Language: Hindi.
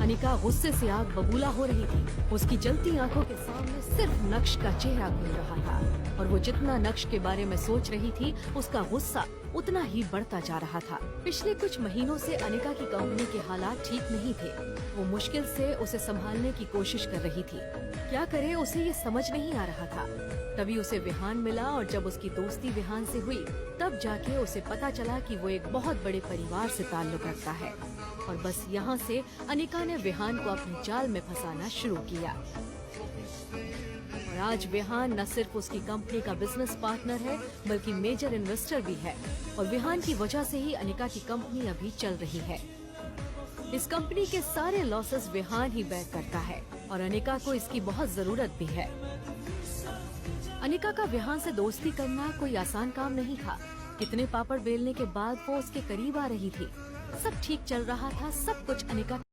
अनिका गुस्से से आग बबूला हो रही थी। उसकी जलती आंखों के सामने सिर्फ नक्श का चेहरा घूम रहा था और वो जितना नक्श के बारे में सोच रही थी, उसका गुस्सा उतना ही बढ़ता जा रहा था। पिछले कुछ महीनों से अनिका की कंपनी के हालात ठीक नहीं थे। वो मुश्किल से उसे संभालने की कोशिश कर रही थी। क्या करे, उसे ये समझ नहीं आ रहा था। तभी उसे विहान मिला और जब उसकी दोस्ती विहान से हुई, तब जाके उसे पता चला कि वो एक बहुत बड़े परिवार से ताल्लुक रखता है। और बस यहाँ से अनिका ने विहान को अपने जाल में फंसाना शुरू किया। और आज विहान न सिर्फ उसकी कंपनी का बिजनेस पार्टनर है, बल्कि मेजर इन्वेस्टर भी है। और विहान की वजह से ही अनिका की कंपनी अभी चल रही है। इस कंपनी के सारे लॉसेस विहान ही बेयर करता है और अनिका को इसकी बहुत जरूरत भी है। अनिका का विहान से दोस्ती करना कोई आसान काम नहीं था। कितने पापड़ बेलने के बाद वो उसके करीब आ रही थी। सब ठीक चल रहा था, सब कुछ अनिका